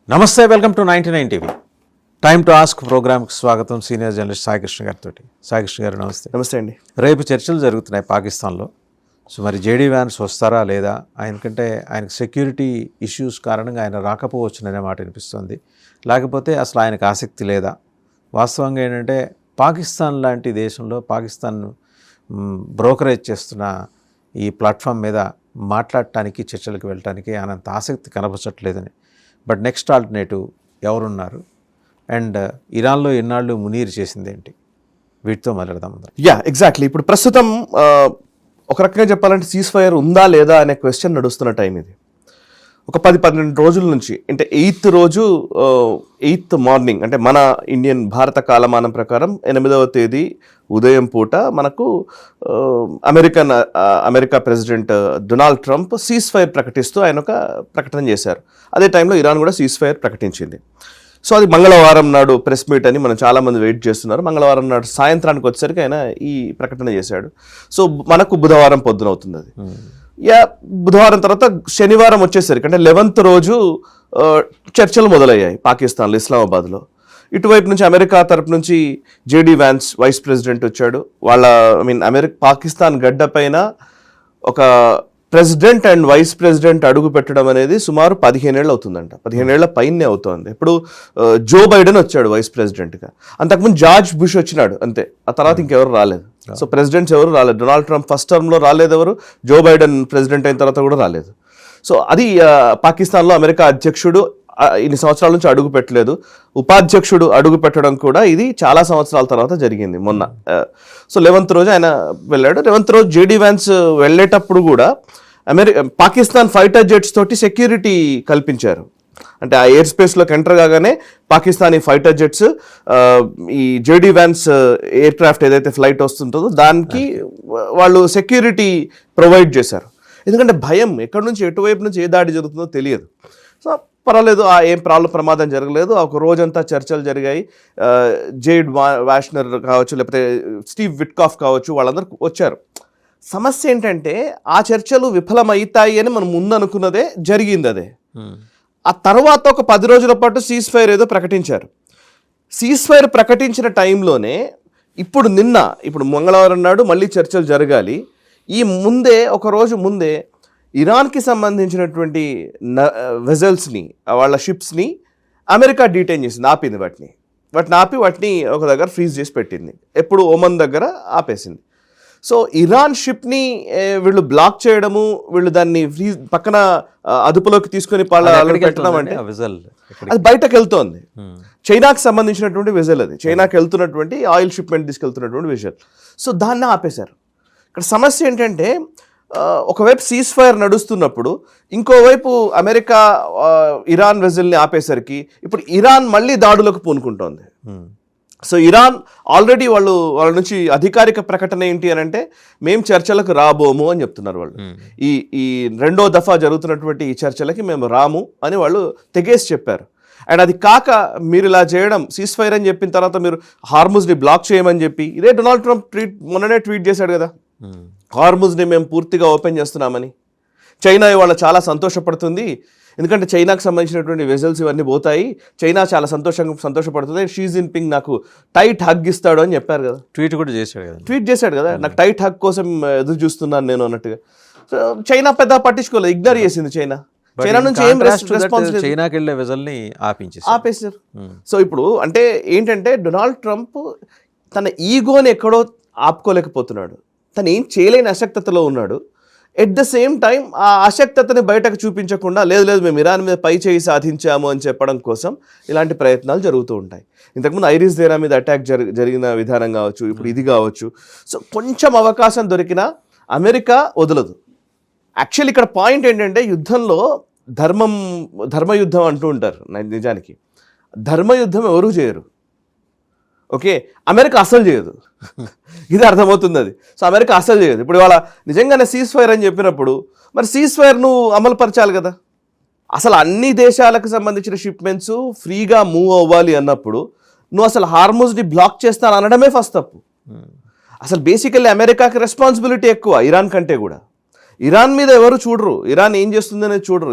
నమస్తే, welcome to 99 TV. Time to ask ప్రోగ్రామ్కి స్వాగతం. సీనియర్ జర్నలిస్ట్ సాయికృష్ణ గారితో. సాయికృష్ణ గారు నమస్తే. నమస్తే అండి. రేపు చర్చలు జరుగుతున్నాయి పాకిస్తాన్లో. సో మరి జేడీ వ్యాన్స్ వస్తారా లేదా, ఆయనకు సెక్యూరిటీ ఇష్యూస్ కారణంగా ఆయన రాకపోవచ్చుననే మాట వినిపిస్తుంది. లేకపోతే అసలు ఆయనకు ఆసక్తి లేదా? వాస్తవంగా ఏంటంటే పాకిస్తాన్ లాంటి దేశంలో పాకిస్తాన్ బ్రోకరేజ్ చేస్తున్న ఈ ప్లాట్ఫామ్ మీద మాట్లాడటానికి, చర్చలకు వెళ్ళటానికి ఆయనంత ఆసక్తి కనపరచట్లేదని. బట్ నెక్స్ట్ ఆల్టర్నేటివ్ ఎవరున్నారు? అండ్ ఇరాన్లో ఎన్నాళ్ళు మునీర్ చేసింది ఏంటి? వీటితో మాట్లాడదాం. ఎగ్జాక్ట్లీ. ఇప్పుడు ప్రస్తుతం ఒక రకంగా చెప్పాలంటే సీజ్ ఫైర్ ఉందా లేదా అనే క్వశ్చన్ నడుస్తున్న టైం ఇది. ఒక 10-12 రోజుల నుంచి, అంటే 8th రోజు 8th మార్నింగ్, అంటే మన ఇండియన్ భారత కాలమానం ప్రకారం 8వ తేదీ ఉదయం పూట మనకు America president Donald Trump cease fire ప్రకటిస్తూ ఆయన ఒక ప్రకటన చేశారు. అదే టైంలో ఇరాన్ కూడా సీజ్ ఫైర్ ప్రకటించింది. సో అది మంగళవారం నాడు ప్రెస్ మీట్ అని మనం చాలామంది వెయిట్ చేస్తున్నారు. మంగళవారం నాడు సాయంత్రానికి వచ్చేసరికి ఆయన ఈ ప్రకటన చేశాడు. సో మనకు బుధవారం పొద్దున అవుతుంది అది. బుధవారం తర్వాత శనివారం వచ్చేసరికి, అంటే 11th రోజు చర్చలు మొదలయ్యాయి పాకిస్తాన్లో, ఇస్లామాబాద్లో. ఇటువైపు నుంచి అమెరికా తరపు నుంచి జేడీ వ్యాన్స్ వైస్ ప్రెసిడెంట్ వచ్చాడు. పాకిస్తాన్ గడ్డ పైన ఒక ప్రెసిడెంట్ అండ్ వైస్ ప్రెసిడెంట్ అడుగు పెట్టడం అనేది సుమారు 15 ఏళ్ళు అవుతుందంట. 15 ఏళ్ల పైనే అవుతుంది. ఇప్పుడు జో బైడెన్ వచ్చాడు వైస్ ప్రెసిడెంట్గా. అంతకుముందు జార్జ్ బుష్ వచ్చినాడు, అంతే. ఆ తర్వాత ఇంకెవరు రాలేదు. సో ప్రెసిడెంట్స్ ఎవరు రాలేదు. డొనాల్డ్ ట్రంప్ ఫస్ట్ టర్మ్లో రాలేదు, ఎవరు జో బైడెన్ ప్రెసిడెంట్ అయిన తర్వాత కూడా రాలేదు. సో అది పాకిస్తాన్లో అమెరికా అధ్యక్షుడు ఇన్ని సంవత్సరాల నుంచి అడుగు పెట్టలేదు. ఉపాధ్యక్షుడు అడుగు పెట్టడం కూడా ఇది చాలా సంవత్సరాల తర్వాత జరిగింది మొన్న. సో 11th రోజు ఆయన వెళ్ళాడు. 11th రోజు జేడీ వ్యాన్స్ వెళ్ళేటప్పుడు కూడా పాకిస్తాన్ ఫైటర్ జెట్స్ తోటి సెక్యూరిటీ కల్పించారు. అంటే ఆ ఎయిర్ స్పేస్లోకి ఎంటర్ కాగానే పాకిస్తానీ ఫైటర్ జెట్స్ ఈ జేడీ వ్యాన్స్ ఎయిర్ క్రాఫ్ట్ ఏదైతే ఫ్లైట్ వస్తుంటుందో దానికి వాళ్ళు సెక్యూరిటీ ప్రొవైడ్ చేశారు. ఎందుకంటే భయం, ఎక్కడి నుంచి ఎటువైపు నుంచి ఏ దాడి జరుగుతుందో తెలియదు. సో పర్వాలేదు, ఏం ప్రమాదం జరగలేదు. ఒక రోజంతా చర్చలు జరిగాయి. జేడ్ వాష్నర్ కావచ్చు, లేకపోతే స్టీవ్ విట్కాఫ్ కావచ్చు, వాళ్ళందరూ వచ్చారు. సమస్య ఏంటంటే ఆ చర్చలు విఫలమవుతాయి అని మనం ముందు అనుకున్నదే జరిగింది. అదే ఆ తర్వాత ఒక 10 రోజుల పాటు సీజ్ ఫైర్ ఏదో ప్రకటించారు. సీజ్ ఫైర్ ప్రకటించిన టైంలోనే ఇప్పుడు మంగళవారం నాడు మళ్ళీ చర్చలు జరగాలి. ఈ ముందే, ఒక రోజు ముందే ఇరాన్కి సంబంధించినటువంటి వెజల్స్ని, వాళ్ళ షిప్స్ని అమెరికా డీటైన్ చేసింది, ఆపింది. వాటిని ఒక దగ్గర ఫ్రీజ్ చేసి పెట్టింది. ఎప్పుడు ఓమన్ దగ్గర ఆపేసింది. సో ఇరాన్ షిప్ని వీళ్ళు బ్లాక్ చేయడము, వీళ్ళు దాన్ని ఫ్రీజ్ పక్కన అదుపులోకి తీసుకొని పెట్టడం అంటే అది బయటకు వెళ్తోంది. చైనాకి సంబంధించినటువంటి వెజల్, అది చైనాకి వెళ్తున్నటువంటి ఆయిల్ షిప్మెంట్ తీసుకెళ్తున్నటువంటి వెజల్. సో దాన్ని ఆపేశారు. ఇక్కడ సమస్య ఏంటంటే ఒకవైపు సీజ్ ఫైర్ నడుస్తున్నప్పుడు ఇంకోవైపు అమెరికా ఇరాన్ వెజల్ని ఆపేసరికి ఇప్పుడు ఇరాన్ మళ్ళీ దాడులకు పూనుకుంటోంది. సో ఇరాన్ ఆల్రెడీ వాళ్ళ నుంచి అధికారిక ప్రకటన ఏంటి అని అంటే, మేము చర్చలకు రాబోము అని చెప్తున్నారు వాళ్ళు. ఈ 2వ దఫా జరుగుతున్నటువంటి ఈ చర్చలకి మేము రాము అని వాళ్ళు తెగేసి చెప్పారు. అండ్ అది కాక మీరు ఇలా చేయడం, సీజ్ ఫైర్ అని చెప్పిన తర్వాత మీరు హార్ముజ్ని బ్లాక్ చేయమని చెప్పి, ఇదే డొనాల్డ్ ట్రంప్ మొన్ననే ట్వీట్ చేశాడు కదా, హార్ముజ్ని మేము పూర్తిగా ఓపెన్ చేస్తున్నామని. చైనా ఇవాళ చాలా సంతోషపడుతుంది, ఎందుకంటే చైనాకు సంబంధించినటువంటి వెజల్స్ ఇవన్నీ పోతాయి, చైనా చాలా సంతోషపడుతుంది, షీ జిన్పింగ్ నాకు టైట్ హగ్ ఇస్తాడు అని చెప్పారు కదా. ట్వీట్ చేశాడు కదా, నాకు టైట్ హగ్ కోసం ఎదురు చూస్తున్నాను నేను అన్నట్టుగా. సో చైనా పెద్ద పట్టించుకోలేదు, ఇగ్నోర్ చేసింది. చైనా నుంచి ఏం రెస్పాన్స్ లేదు, చైనాకి వెళ్ళే వెజల్ని ఆపేశారు. సో ఇప్పుడు అంటే ఏంటంటే డొనాల్డ్ ట్రంప్ తన ఈగోని ఎక్కడో ఆపుకోలేకపోతున్నాడు, తను ఏం చేయలేని అశక్తతలో ఉన్నాడు. ఎట్ ద సేమ్ టైం ఆ అశక్తతని బయటకు చూపించకుండా, లేదు మేము ఇరాన్ మీద పై చేయి సాధించాము అని చెప్పడం కోసం ఇలాంటి ప్రయత్నాలు జరుగుతూ ఉంటాయి. ఇంతకుముందు ఐరిస్ దేరా మీద అటాక్ జరిగిన విధానం కావచ్చు, ఇప్పుడు ఇది కావచ్చు. సో కొంచెం అవకాశం దొరికినా అమెరికా వదలదు. యాక్చువల్లీ ఇక్కడ పాయింట్ ఏంటంటే, యుద్ధంలో ధర్మయుద్ధం అంటూ ఉంటారు. నిజానికి ధర్మయుద్ధం ఎవరూ చేయరు, ఓకే. అమెరికా అసలు చేయదు, ఇది అర్థమవుతుంది అది. సో అమెరికా అసలు చేయదు. ఇప్పుడు ఇవాళ నిజంగానే సీజ్ ఫైర్ అని చెప్పినప్పుడు మరి సీజ్ ఫైర్ నువ్వు అమలు పరచాలి కదా. అసలు అన్ని దేశాలకు సంబంధించిన షిప్మెంట్స్ ఫ్రీగా మూవ్ అవ్వాలి అన్నప్పుడు నువ్వు అసలు హార్ముజ్ని బ్లాక్ చేస్తాను అనడమే ఫస్ట్ తప్పు. అసలు బేసికల్లీ అమెరికాకి రెస్పాన్సిబిలిటీ ఎక్కువ ఇరాన్ కంటే కూడా. ఇరాన్ మీద ఎవరు చూడరు, ఇరాన్ ఏం చేస్తుందనేది చూడరు.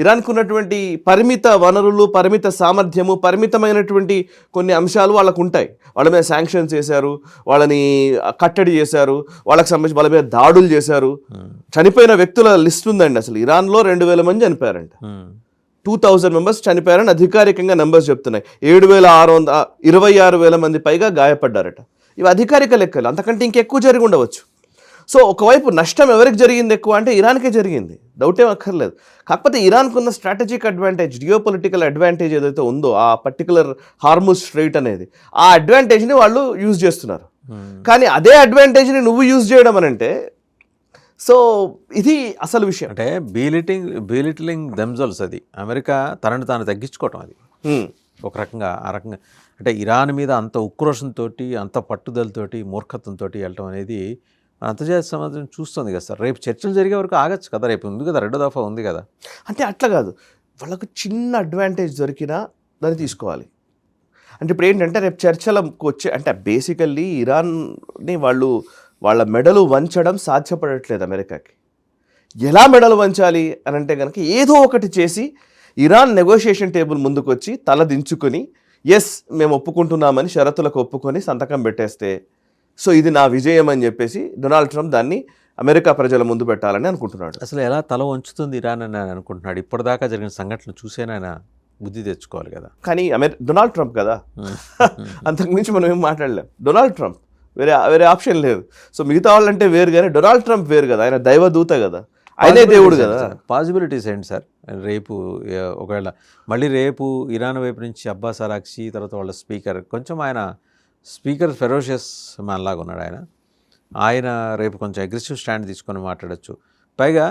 ఇరాన్కు ఉన్నటువంటి పరిమిత వనరులు, పరిమిత సామర్థ్యము, పరిమితమైనటువంటి కొన్ని అంశాలు వాళ్ళకు ఉంటాయి. వాళ్ళ మీద శాంక్షన్స్ చేశారు, వాళ్ళని కట్టడి చేశారు, వాళ్ళకి సంబంధించి వాళ్ళ మీద దాడులు చేశారు. చనిపోయిన వ్యక్తుల లిస్ట్ ఉందండి. అసలు ఇరాన్లో 2,000 మంది చనిపోయారంట. 2,000 మెంబర్స్ చనిపోయారని అధికారికంగా నెంబర్స్ చెప్తున్నాయి. 26,000 మంది పైగా గాయపడ్డారట. ఇవి అధికారిక లెక్కలు, అంతకంటే ఇంకెక్కువ జరిగి ఉండవచ్చు. సో ఒకవైపు నష్టం ఎవరికి జరిగింది ఎక్కువ అంటే ఇరాన్కే జరిగింది, డౌటే అక్కర్లేదు. కాకపోతే ఇరాన్కు ఉన్న స్ట్రాటజిక్ అడ్వాంటేజ్, జియోపొలిటికల్ అడ్వాంటేజ్ ఏదైతే ఉందో ఆ పర్టికులర్ హార్ముజ్ స్ట్రైట్ అనేది, ఆ అడ్వాంటేజ్ని వాళ్ళు యూజ్ చేస్తున్నారు. కానీ అదే అడ్వాంటేజ్ని నువ్వు యూజ్ చేయడం అని అంటే, సో ఇది అసలు విషయం. అంటే బీలిటిలింగ్ దెమ్సెల్స్, అది అమెరికా తనని తాను తగ్గించుకోవటం. అది ఒక రకంగా ఆ రకంగా అంటే ఇరాన్ మీద అంత ఉక్రోషంతో, అంత పట్టుదలతోటి, మూర్ఖత్వంతో వెళ్ళటం అనేది అంతర్జాతీయ సమాజం చూస్తుంది కదా సార్. రేపు చర్చలు జరిగే వరకు ఆగచ్చు కదా, రేపు ఉంది కదా, 2వ దఫా ఉంది కదా. అంటే అట్లా కాదు, వాళ్ళకు చిన్న అడ్వాంటేజ్ దొరికినా దాన్ని తీసుకోవాలి. అంటే ఇప్పుడు ఏంటంటే రేపు చర్చలకు వచ్చే, అంటే బేసికల్లీ ఇరాన్ని వాళ్ళ మెడలు వంచడం సాధ్యపడట్లేదు అమెరికాకి. ఎలా మెడలు వంచాలి అని అంటే కనుక ఏదో ఒకటి చేసి ఇరాన్ నెగోషియేషన్ టేబుల్ ముందుకు వచ్చి తల దించుకొని ఎస్ మేము ఒప్పుకుంటున్నామని షరతులకు ఒప్పుకొని సంతకం పెట్టేస్తే, సో ఇది నా విజయం అని చెప్పేసి డొనాల్డ్ ట్రంప్ దాన్ని అమెరికా ప్రజల ముందు పెట్టాలని అనుకుంటున్నాడు. అసలు ఎలా తల వంచుతుంది ఇరాన్ అని ఆయన అనుకుంటున్నాడు. ఇప్పటిదాకా జరిగిన సంఘటనలు చూసేనైనా బుద్ధి తెచ్చుకోవాలి కదా. కానీ డొనాల్డ్ ట్రంప్ కదా, అంతకుమించి మనం ఏం మాట్లాడలేం. డొనాల్డ్ ట్రంప్, వేరే ఆప్షన్ లేదు. సో మిగతా వాళ్ళంటే వేరు, కానీ డొనాల్డ్ ట్రంప్ వేరు కదా, ఆయన దైవదూత కదా, ఆయనే దేవుడు కదా. పాసిబిలిటీస్ ఏంటి సార్? రేపు ఒకవేళ మళ్ళీ రేపు ఇరాన్ వైపు నుంచి అబ్బాస్ అరాక్చి, తర్వాత వాళ్ళ స్పీకర్, కొంచెం ఆయన స్పీకర్ ఫెరోషియస్ మ్యాన్ లాగా ఉన్నాడు ఆయన రేపు కొంచెం అగ్రెసివ్ స్టాండ్ తీసుకొని మాట్లాడచ్చు. పైగా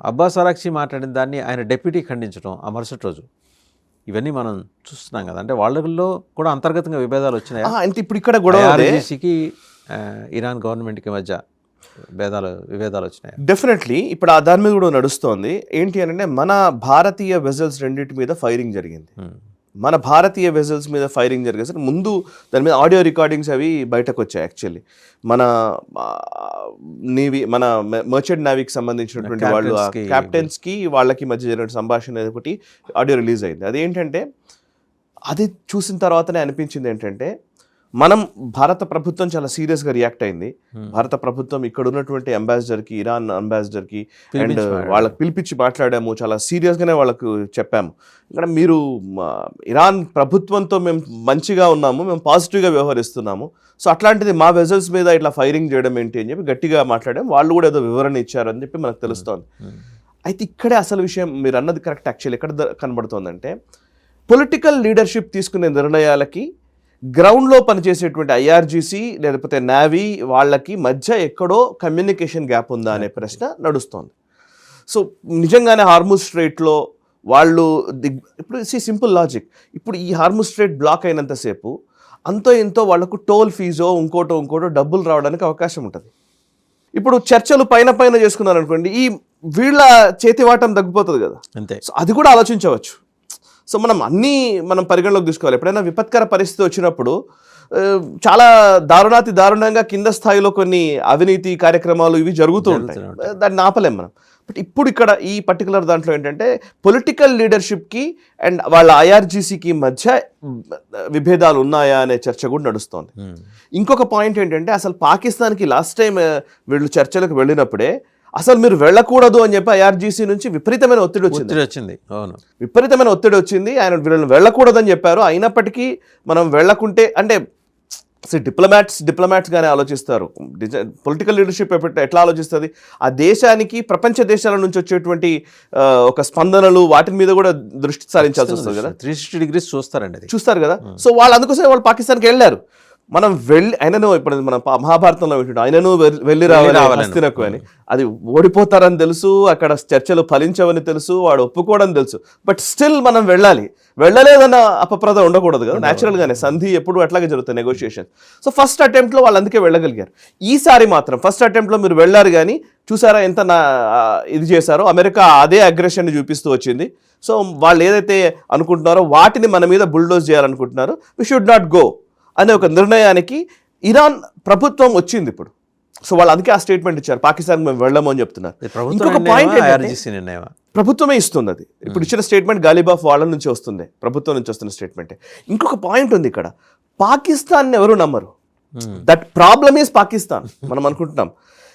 అబ్బాస్ అరాక్చి మాట్లాడిన దాన్ని ఆయన డెప్యూటీ ఖండించడం ఆ మరుసటి రోజు, ఇవన్నీ మనం చూస్తున్నాం కదా. అంటే వాళ్ళలో కూడా అంతర్గతంగా విభేదాలు వచ్చినాయి. అంటే ఇప్పుడు ఇక్కడ కూడా ఆర్జీసీకి ఇరాన్ గవర్నమెంట్కి మధ్య విభేదాలు వచ్చినాయి. డెఫినెట్లీ ఇప్పుడు దాని మీద కూడా నడుస్తోంది. ఏంటి అంటే మన భారతీయ వెజల్స్ రెండింటి మీద ఫైరింగ్ జరిగింది. మన భారతీయ వెజల్స్ మీద ఫైరింగ్ జరిగేసి ముందు దాని మీద ఆడియో రికార్డింగ్స్ అవి బయటకు వచ్చాయి. యాక్చువల్లీ మన నేవీ, మన మర్చెంట్ నేవీకి సంబంధించినటువంటి వాళ్ళు క్యాప్టెన్స్కి వాళ్ళకి మధ్య జరిగిన సంభాషణ ఒకటి ఆడియో రిలీజ్ అయింది. అదేంటంటే అది చూసిన తర్వాతనే అనిపించింది ఏంటంటే మనం భారత ప్రభుత్వం చాలా సీరియస్గా రియాక్ట్ అయింది. భారత ప్రభుత్వం ఇక్కడ ఉన్నటువంటి అంబాసిడర్కి, ఇరాన్ అంబాసిడర్కి అండ్ వాళ్ళకి పిలిపించి మాట్లాడాము, చాలా సీరియస్గానే వాళ్ళకు చెప్పాము. ఇక్కడ మీరు ఇరాన్ ప్రభుత్వంతో మేము మంచిగా ఉన్నాము, మేము పాజిటివ్గా వ్యవహరిస్తున్నాము, సో అట్లాంటిది మా వెజల్స్ మీద ఇట్లా ఫైరింగ్ చేయడం ఏంటి అని చెప్పి గట్టిగా మాట్లాడాము. వాళ్ళు కూడా ఏదో వివరణ ఇచ్చారని చెప్పి మనకు తెలుస్తోంది. అయితే ఇక్కడే అసలు విషయం మీరు అన్నది కరెక్ట్. యాక్చువల్లీ ఎక్కడ కనబడుతోందంటే పొలిటికల్ లీడర్షిప్ తీసుకునే నిర్ణయాలకి గ్రౌండ్లో పనిచేసేటువంటి ఐఆర్జీసీ లేకపోతే నేవీ వాళ్ళకి మధ్య ఎక్కడో కమ్యూనికేషన్ గ్యాప్ ఉందా అనే ప్రశ్న నడుస్తోంది. సో నిజంగానే హార్ముజ్ స్ట్రైట్లో వాళ్ళు ఇప్పుడు సింపుల్ లాజిక్, ఇప్పుడు ఈ హార్ముజ్ స్ట్రైట్ బ్లాక్ అయినంతసేపు అంతో ఎంతో వాళ్లకు టోల్ ఫీజో ఇంకోటో డబ్బులు రావడానికి అవకాశం ఉంటుంది. ఇప్పుడు చర్చలు పైన చేసుకున్నారు అనుకోండి, ఈ వీళ్ళ చేతివాటం తగ్గిపోతుంది కదా, అంతే. సో అది కూడా ఆలోచించవచ్చు. సో మనం పరిగణలోకి తీసుకోవాలి. ఎప్పుడైనా విపత్కర పరిస్థితి వచ్చినప్పుడు చాలా దారుణంగా కింద స్థాయిలో కొన్ని అవినీతి కార్యక్రమాలు ఇవి జరుగుతూ ఉంటాయి, దాన్ని ఆపలేం మనం. బట్ ఇప్పుడు ఇక్కడ ఈ పర్టికులర్ దాంట్లో ఏంటంటే పొలిటికల్ లీడర్షిప్కి అండ్ వాళ్ళ ఐఆర్జీసీకి మధ్య విభేదాలు ఉన్నాయా అనే చర్చ కూడా నడుస్తోంది. ఇంకొక పాయింట్ ఏంటంటే అసలు పాకిస్తాన్కి లాస్ట్ టైం వీళ్ళు చర్చలకు వెళ్ళినప్పుడే అసలు మీరు వెళ్ళకూడదు అని చెప్పి ఐఆర్జీసీ నుంచి విపరీతమైన ఒత్తిడి వచ్చింది. అవును, విపరీతమైన ఒత్తిడి వచ్చింది. ఆయన వీళ్ళని వెళ్ళకూడదు అని చెప్పారు. అయినప్పటికీ మనం వెళ్ళకుంటే అంటే డిప్లొమాట్స్గానే ఆలోచిస్తారు. పొలిటికల్ లీడర్షిప్ ఎట్లా ఆలోచిస్తుంది, ఆ దేశానికి ప్రపంచ దేశాల నుంచి వచ్చేటువంటి ఒక స్పందనలు వాటి మీద కూడా దృష్టి సారించాల్సి వస్తుంది కదా. 360 degrees చూస్తారు కదా. సో వాళ్ళు అందుకోసం వాళ్ళు పాకిస్తాన్కి వెళ్ళారు. మనం ఆయనను ఇప్పుడు మన మహాభారతంలో పెట్టాడు, ఆయనను వెళ్ళి రావాలి హస్తినకు అని. అది ఓడిపోతారని తెలుసు, అక్కడ చర్చలు ఫలించవని తెలుసు, వాడు ఒప్పుకోవడం తెలుసు, బట్ స్టిల్ మనం వెళ్ళలేదన్న అపప్రద ఉండకూడదు కదా. న్యాచురల్ గానే సంధి ఎప్పుడు అట్లాగే జరుగుతాయి, నెగోషియేషన్. సో ఫస్ట్ అటెంప్ట్లో వాళ్ళు అందుకే వెళ్ళగలిగారు. ఈసారి మాత్రం ఫస్ట్ అటెంప్ట్లో మీరు వెళ్ళారు కానీ చూసారా ఎంత ఇది చేశారో. అమెరికా అదే అగ్రెషన్ చూపిస్తూ వచ్చింది. సో వాళ్ళు ఏదైతే అనుకుంటున్నారో వాటిని మన మీద బుల్డోజ్ చేయాలనుకుంటున్నారు, వి షుడ్ నాట్ గో అనే ఒక నిర్ణయానికి ఇరాన్ ప్రభుత్వం వచ్చింది. ఇప్పుడు సో వాళ్ళు అందుకే ఆ స్టేట్మెంట్ ఇచ్చారు, పాకిస్తాన్ మేము వెళ్ళము అని చెప్తున్నారు. ఇంకొక పాయింట్ ప్రభుత్వమే ఇస్తుంది అది. ఇప్పుడు ఇచ్చిన స్టేట్మెంట్ గాలిబాఫ్ వాళ్ళ నుంచి వస్తుంది, ప్రభుత్వం నుంచి వస్తున్న స్టేట్మెంట్. ఇంకొక పాయింట్ ఉంది ఇక్కడ, పాకిస్తాన్ ఎవరు నమ్మరు. దట్ ప్రాబ్లమ్ ఈజ్ పాకిస్తాన్ మనం అనుకుంటున్నాం.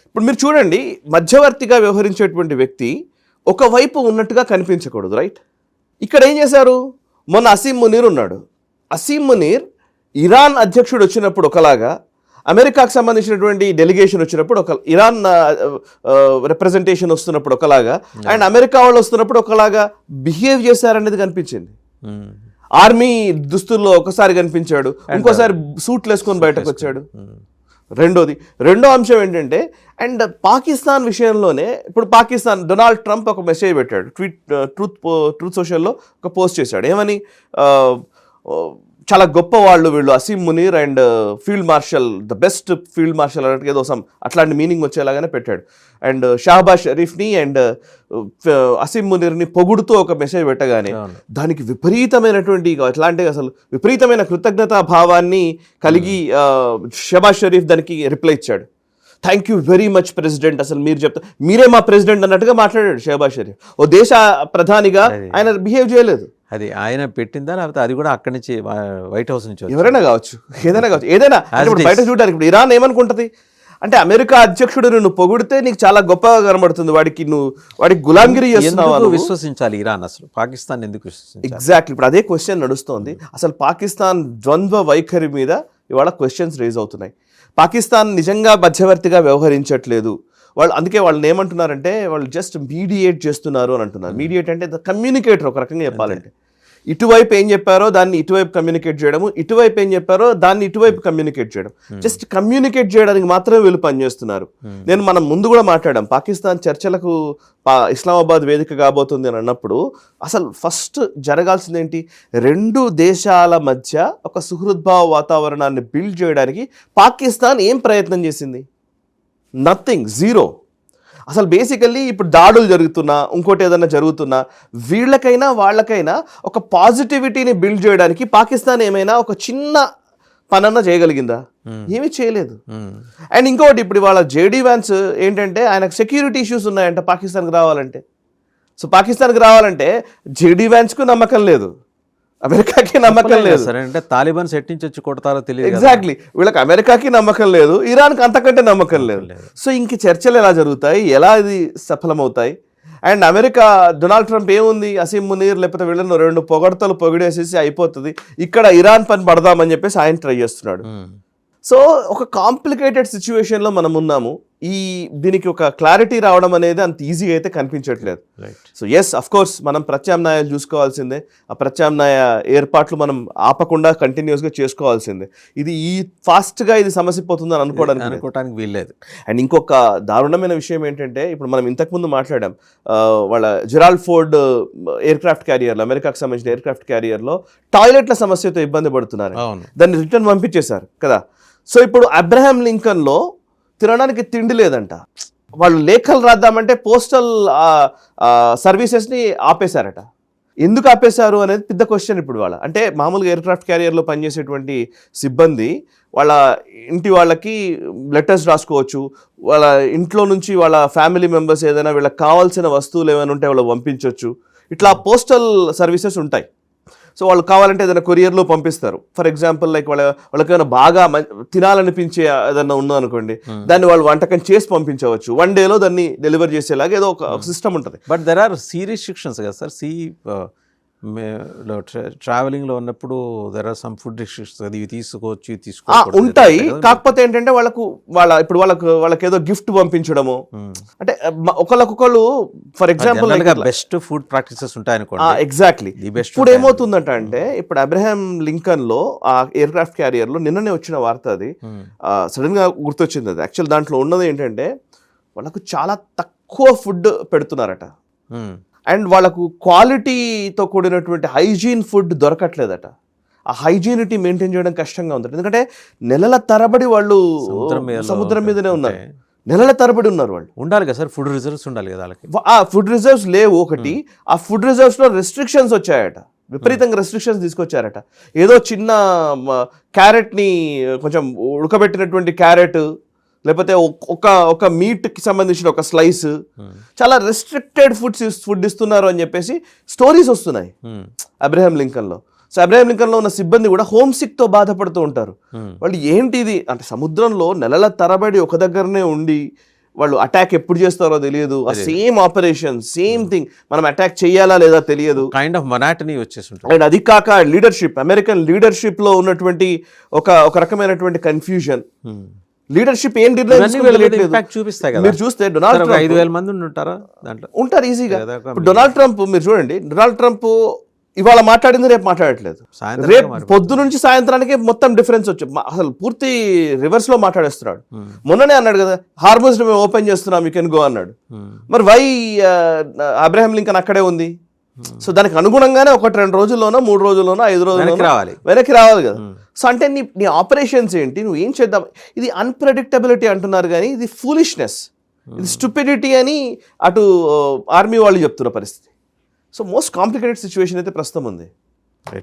ఇప్పుడు మీరు చూడండి, మధ్యవర్తిగా వ్యవహరించేటువంటి వ్యక్తి ఒకవైపు ఉన్నట్టుగా కనిపించకూడదు, రైట్? ఇక్కడ ఏం చేశారు, మొన్న అసీం మునీర్ ఉన్నాడు. అసీం మునీర్ ఇరాన్ అధ్యక్షుడు వచ్చినప్పుడు ఒకలాగా, అమెరికాకు సంబంధించినటువంటి డెలిగేషన్ వచ్చినప్పుడు ఒక, ఇరాన్ రిప్రజెంటేషన్ వస్తున్నప్పుడు ఒకలాగా, అండ్ అమెరికా వాళ్ళు వస్తున్నప్పుడు ఒకలాగా బిహేవ్ చేశారనేది కనిపించింది. ఆర్మీ దుస్తుల్లో ఒకసారి కనిపించాడు, ఇంకోసారి సూట్లు వేసుకొని బయటకు వచ్చాడు. రెండో అంశం ఏంటంటే, అండ్ పాకిస్తాన్ విషయంలోనే ఇప్పుడు పాకిస్తాన్ డొనాల్డ్ ట్రంప్ ఒక మెసేజ్ పెట్టాడు, ట్రూత్ సోషల్లో ఒక పోస్ట్ చేశాడు. ఏమని, చాలా గొప్ప వాళ్ళు వీళ్ళు, Asim Munir and field marshal, the best field marshal అన్నట్టు ఏదో అట్లాంటి మీనింగ్ వచ్చేలాగానే పెట్టాడు. అండ్ షహబాజ్ షరీఫ్ని అండ్ అసీం మునీర్ని పొగుడుతూ ఒక మెసేజ్ పెట్టగానే దానికి విపరీతమైనటువంటి, ఎట్లాంటి అసలు విపరీతమైన కృతజ్ఞతా భావాన్ని కలిగి షహబాజ్ షరీఫ్ దానికి రిప్లై ఇచ్చాడు. Thank you very much president, అసలు మీరు చెప్తా, మీరే మా ప్రెసిడెంట్ అన్నట్టుగా మాట్లాడాడు షహబాజ్ షరీఫ్. ఓ దేశ ప్రధానిగా ఆయన బిహేవ్ చేయలేదు. అది ఆయన పెట్టిందా, లేకపోతే అది కూడా అక్కడి నుంచి వైట్ హౌస్ నుంచి ఎవరైనా కావచ్చు, ఏదైనా ఇప్పుడు బయట చూడడానికి. ఇప్పుడు ఇరాన్ ఏమనుకుంటది అంటే, అమెరికా అధ్యక్షుడు నువ్వు పొగిడితే నీకు చాలా గొప్పగా కనబడుతుంది, వాడికి గులాంగిరి చేస్తున్నావు. విశ్వసించాలి ఇరాన్ అసలు పాకిస్తాన్ ఎందుకు విశ్వసించాలి? ఎగ్జాక్ట్లీ, ఇప్పుడు అదే క్వశ్చన్ నడుస్తోంది. అసలు పాకిస్తాన్ ద్వంద్వ వైఖరి మీద ఇవాళ క్వశ్చన్స్ రేజ్ అవుతున్నాయి. పాకిస్తాన్ నిజంగా మధ్యవర్తిగా వ్యవహరించట్లేదు వాళ్ళు, అందుకే వాళ్ళని ఏమంటున్నారంటే వాళ్ళు జస్ట్ మీడియేట్ చేస్తున్నారు అని అంటున్నారు. మీడియేట్ అంటే కమ్యూనికేటర్ ఒక రకంగా చెప్పాలంటే. ఇటువైపు ఏం చెప్పారో దాన్ని ఇటువైపు కమ్యూనికేట్ చేయడము, ఇటువైపు ఏం చెప్పారో దాన్ని ఇటువైపు కమ్యూనికేట్ చేయడం, జస్ట్ కమ్యూనికేట్ చేయడానికి మాత్రమే వీళ్ళు పనిచేస్తున్నారు. మనం ముందు కూడా మాట్లాడాం, పాకిస్తాన్ చర్చలకు ఇస్లామాబాద్ వేదిక కాబోతుంది అని అన్నప్పుడు అసలు ఫస్ట్ జరగాల్సింది ఏంటి, రెండు దేశాల మధ్య ఒక సుహృద్భావ వాతావరణాన్ని బిల్డ్ చేయడానికి పాకిస్తాన్ ఏం ప్రయత్నం చేసింది? Nothing, zero. అసలు బేసికల్లీ ఇప్పుడు దాడులు జరుగుతున్నా, ఇంకోటి ఏదైనా జరుగుతున్నా, వీళ్ళకైనా వాళ్ళకైనా ఒక పాజిటివిటీని బిల్డ్ చేయడానికి పాకిస్తాన్ ఏమైనా ఒక చిన్న పనన్నా చేయగలిగిందా? ఏమీ చేయలేదు. అండ్ ఇంకోటి, ఇప్పుడు వాళ్ళ జేడీ వ్యాన్స్ ఏంటంటే ఆయనకు సెక్యూరిటీ ఇష్యూస్ ఉన్నాయంట పాకిస్తాన్కి రావాలంటే. సో పాకిస్తాన్కి రావాలంటే జేడీ వ్యాన్స్కు నమ్మకం లేదు, అమెరికాకి నమ్మకం లేదు. సరే, అంటే తాలిబాన్ సెట్ నుంచి వచ్చి కొడతారో తెలియదు. ఎగ్జాక్ట్లీ, వీళ్ళకి అమెరికాకి నమ్మకం లేదు, ఇరాన్కి అంతకంటే నమ్మకం లేదు. సో ఇంక చర్చలు ఎలా జరుగుతాయి, ఎలా ఇది సఫలమవుతాయి? అండ్ అమెరికా డొనాల్డ్ ట్రంప్ ఏముంది, అసీం మునీర్ లేకపోతే వీళ్ళను రెండు పొగడతలు పొగిడేసేసి అయిపోతుంది, ఇక్కడ ఇరాన్ పని పడదామని చెప్పేసి ఆయన ట్రై చేస్తున్నాడు. సో ఒక కాంప్లికేటెడ్ సిచ్యువేషన్లో మనం ఉన్నాము. దీనికి ఒక క్లారిటీ రావడం అనేది అంత ఈజీగా అయితే కనిపించట్లేదు. సో ఎస్, అఫ్ కోర్స్ మనం ప్రత్యామ్నాయాలు చూసుకోవాల్సిందే, ఆ ప్రత్యామ్నాయ ఏర్పాట్లు మనం ఆపకుండా కంటిన్యూస్గా చేసుకోవాల్సిందే. ఇది ఫాస్ట్గా ఇది సమస్య పోతుందని అనుకోవడానికి వీల్లేదు. అండ్ ఇంకొక దారుణమైన విషయం ఏంటంటే, ఇప్పుడు మనం ఇంతకుముందు మాట్లాడాం, వాళ్ళ జెరాల్డ్ ఫోర్డ్ ఎయిర్ క్రాఫ్ట్ క్యారియర్లో, అమెరికాకు సంబంధించిన ఎయిర్ క్రాఫ్ట్ క్యారియర్లో టాయిలెట్ల సమస్యతో ఇబ్బంది పడుతున్నారు, దాన్ని రిటర్న్ పంపించేశారు కదా. సో ఇప్పుడు అబ్రహాం లింకన్లో తినడానికి తిండి లేదంట, వాళ్ళు లేఖలు రాద్దామంటే పోస్టల్ సర్వీసెస్ని ఆపేశారట. ఎందుకు ఆపేశారు అనేది పెద్ద క్వశ్చన్ ఇప్పుడు. అంటే మామూలుగా ఎయిర్ క్రాఫ్ట్ క్యారియర్లో పనిచేసేటువంటి సిబ్బంది వాళ్ళ ఇంటి వాళ్ళకి లెటర్స్ రాసుకోవచ్చు, వాళ్ళ ఇంట్లో నుంచి వాళ్ళ ఫ్యామిలీ మెంబర్స్ ఏదైనా వీళ్ళకి కావాల్సిన వస్తువులు ఏమైనా ఉంటే వాళ్ళు పంపించవచ్చు. ఇట్లా పోస్టల్ సర్వీసెస్ ఉంటాయి. సో వాళ్ళు కావాలంటే ఏదైనా కొరియర్లో పంపిస్తారు. ఫర్ ఎగ్జాంపుల్ లైక్ వాళ్ళకి ఏమైనా బాగా తినాలనిపించే ఏదైనా ఉందనుకోండి, దాన్ని వాళ్ళు వంటకం చేసి పంపించవచ్చు, 1 డేలో దాన్ని డెలివర్ చేసేలాగా ఏదో ఒక సిస్టమ్ ఉంటుంది. బట్ దెర్ ఆర్ రిస్ట్రిక్షన్స్ కదా సార్, ట్రావెలింగ్లో ఉన్నప్పుడు there are some food restrictions, అది తీసుకోవచ్చు ఉంటాయి. కాకపోతే ఏంటంటే వాళ్ళకి ఏదో గిఫ్ట్ పంపించడము, అంటే ఒకళ్ళకొకళ్ళు for example best food practices ఉంటాయి అనుకోండి. ఎగ్జాక్ట్లీ. ఇప్పుడు ఏమవుతుందంట అంటే, ఇప్పుడు అబ్రహాం లింకన్ లో ఆ ఎయిర్ క్రాఫ్ట్ క్యారియర్ లో నిన్ననే వచ్చిన వార్త, అది సడన్ గా గుర్తొచ్చింది. అది యాక్చువల్ దాంట్లో ఉన్నది ఏంటంటే, వాళ్ళకు చాలా తక్కువ ఫుడ్ పెడుతున్నారట, అండ్ వాళ్ళకు క్వాలిటీతో కూడినటువంటి హైజీన్ ఫుడ్ దొరకట్లేదట. ఆ హైజీనిటీ మెయింటైన్ చేయడం కష్టంగా ఉంది. ఎందుకంటే నెలల తరబడి వాళ్ళు సముద్రం మీదనే ఉన్నారు, నెలల తరబడి ఉన్నారు. వాళ్ళు ఉండాలి కదా సార్, ఫుడ్ రిజర్వ్స్ ఉండాలి కదా వాళ్ళకి. ఆ ఫుడ్ రిజర్వ్స్ లేవు ఒకటి. ఆ ఫుడ్ రిజర్వ్స్లో రెస్ట్రిక్షన్స్ వచ్చాయట, విపరీతంగా రెస్ట్రిక్షన్స్ తీసుకొచ్చారట. ఏదో చిన్న క్యారెట్ని కొంచెం ఉడకబెట్టినటువంటి క్యారెట్ లేకపోతే ఒక మీట్కి సంబంధించిన ఒక స్లైస్, చాలా రెస్ట్రిక్టెడ్ ఫుడ్ ఇస్తున్నారు అని చెప్పేసి స్టోరీస్ వస్తున్నాయి అబ్రహాం లింకన్లో. సో అబ్రహాం లింకన్లో ఉన్న సిబ్బంది కూడా హోమ్ సిక్తో బాధపడుతూ ఉంటారు. వాళ్ళు ఏంటిది అంటే సముద్రంలో నెలల తరబడి ఒక దగ్గరనే ఉండి వాళ్ళు అటాక్ ఎప్పుడు చేస్తారో తెలియదు, ఆ సేమ్ ఆపరేషన్ సేమ్ థింగ్, మనం అటాక్ చేయాలా లేదా తెలియదు, కైండ్ ఆఫ్ మొనాటనీ వచ్చేసి ఉంటుంది. అండ్ అది కాక లీడర్షిప్, అమెరికన్ లీడర్షిప్ లో ఉన్నటువంటి ఒక రకమైనటువంటి కన్ఫ్యూజన్. లీడర్షిప్ ఏం ఇంపాక్ట్ చూపిస్తాయి కదా. మీరు చూస్తే డొనాల్డ్ ట్రంప్ 5,000 మంది ఉంటారా దాంట్లో, ఉంటారు ఈజీగా. డొనాల్డ్ ట్రంప్ మీరు చూడండి, డొనాల్డ్ ట్రంప్ ఇవాళ మాట్లాడింది రేపు మాట్లాడట్లేదు, రేపు పొద్దు నుంచి సాయంత్రానికి మొత్తం డిఫరెన్స్ వచ్చి అసలు పూర్తి రివర్స్ లో మాట్లాడేస్తున్నాడు. మొన్ననే అన్నాడు కదా, హార్మోస్ మేము ఓపెన్ చేస్తున్నాం, యూ కెన్ గో అన్నాడు. మరి వై అబ్రహాం లింకన్ అక్కడే ఉంది? సో దానికి అనుగుణంగానే 1-2 రోజుల్లోనో 3 రోజుల్లోనో 5 రోజుల్లోనో వెనక్కి రావాలి కదా. సో అంటే నీ ఆపరేషన్స్ ఏంటి, నువ్వు ఏం చేద్దాం, ఇది అన్ప్రెడిక్టబిలిటీ అంటున్నారు కానీ ఇది ఫూలిష్నెస్, ఇది స్టూపిడిటీ అని అటు ఆర్మీ వాళ్ళు చెప్తున్న పరిస్థితి. సో మోస్ట్ కాంప్లికేటెడ్ సిచ్యువేషన్ అయితే ప్రస్తుతం ఉంది.